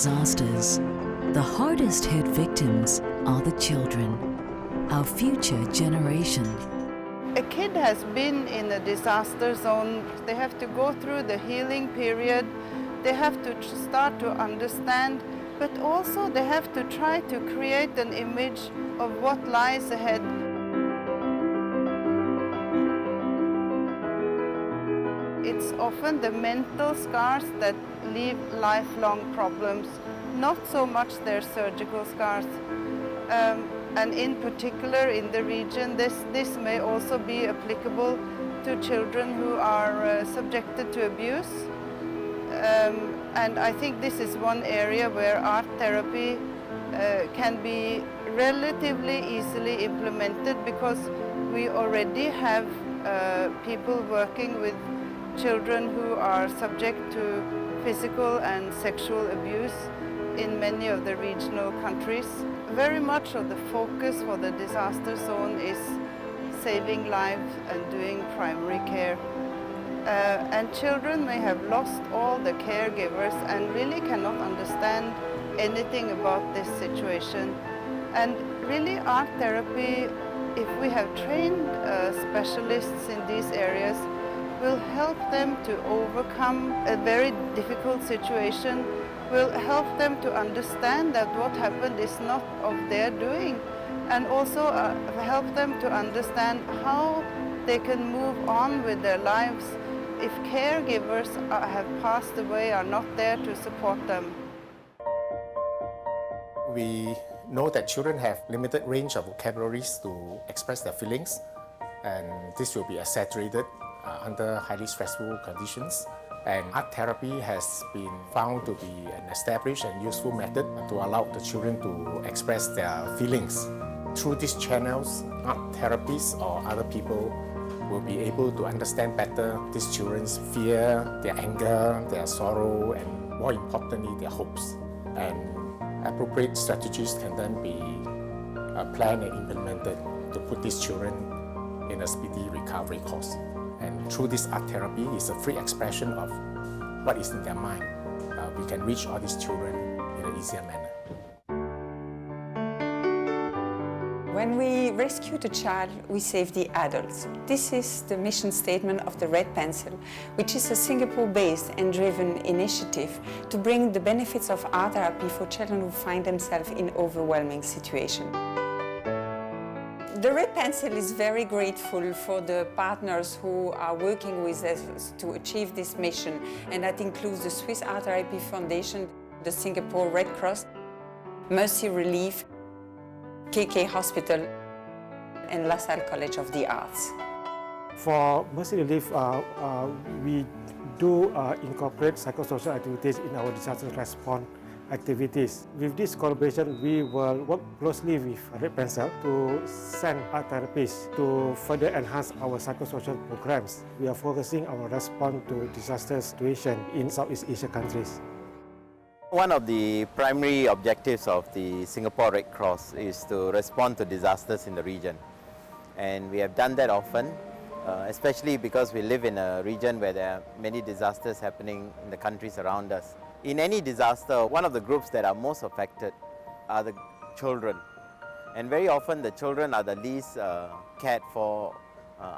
disasters, the hardest hit victims are the children, our future generation. A kid has been in a disaster zone. They have to go through the healing period. They have to start to understand, but also they have to try to create an image of what lies ahead. It's often the mental scars that leave lifelong problems, not so much their surgical scars. And in particular in the region, this may also be applicable to children who are subjected to abuse. And I think this is one area where art therapy can be relatively easily implemented, because we already have people working with children who are subject to physical and sexual abuse in many of the regional countries. Very much of the focus for the disaster zone is saving lives and doing primary care. And children may have lost all the caregivers and really cannot understand anything about this situation. And really art therapy, if we have trained specialists in these areas, will help them to overcome a very difficult situation, will help them to understand that what happened is not of their doing, and also help them to understand how they can move on with their lives if caregivers have passed away, are not there to support them. We know that children have limited range of vocabularies to express their feelings, and this will be exaggerated under highly stressful conditions. And art therapy has been found to be an established and useful method to allow the children to express their feelings. Through these channels, art therapists or other people will be able to understand better these children's fear, their anger, their sorrow, and more importantly, their hopes. And appropriate strategies can then be planned and implemented to put these children in a speedy recovery course. And through this art therapy, it's a free expression of what is in their mind. We can reach all these children in an easier manner. When we rescue the child, we save the adults. This is the mission statement of the Red Pencil, which is a Singapore-based and driven initiative to bring the benefits of art therapy for children who find themselves in overwhelming situations. The Red Pencil is very grateful for the partners who are working with us to achieve this mission, and that includes the Swiss Art Therapy Foundation, the Singapore Red Cross, Mercy Relief, KK Hospital, and La Salle College of the Arts. For Mercy Relief, we do incorporate psychosocial activities in our disaster response activities. With this collaboration, we will work closely with Red Pencil to send art therapists to further enhance our psychosocial programs. We are focusing our response to disaster situation in Southeast Asia countries. One of the primary objectives of the Singapore Red Cross is to respond to disasters in the region. And we have done that often, especially because we live in a region where there are many disasters happening in the countries around us. In any disaster, one of the groups that are most affected are the children. And very often the children are the least cared for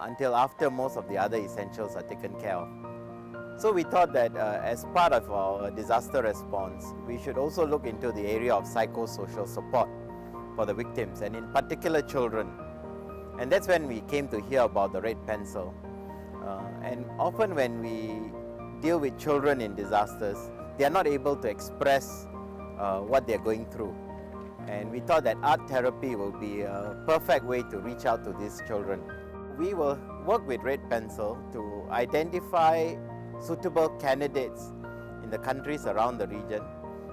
until after most of the other essentials are taken care of. So we thought that as part of our disaster response, we should also look into the area of psychosocial support for the victims, and in particular children. And that's when we came to hear about the Red Pencil. And often when we deal with children in disasters, they are not able to express what they're going through. And we thought that art therapy will be a perfect way to reach out to these children. We will work with Red Pencil to identify suitable candidates in the countries around the region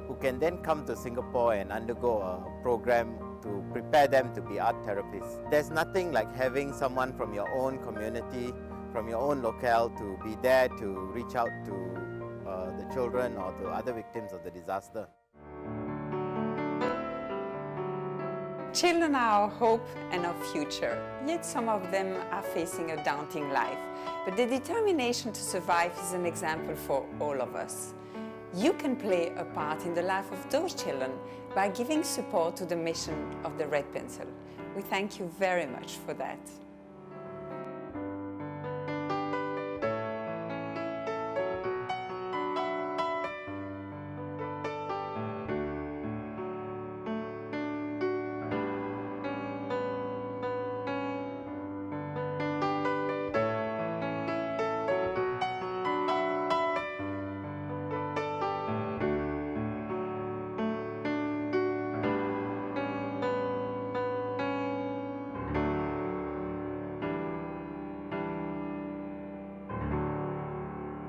who can then come to Singapore and undergo a program to prepare them to be art therapists. There's nothing like having someone from your own community, from your own locale to be there to reach out to the children or to other victims of the disaster. Children are our hope and our future, yet some of them are facing a daunting life. But the determination to survive is an example for all of us. you can play a part in the life of those children by giving support to the mission of the Red Pencil. We thank you very much for that.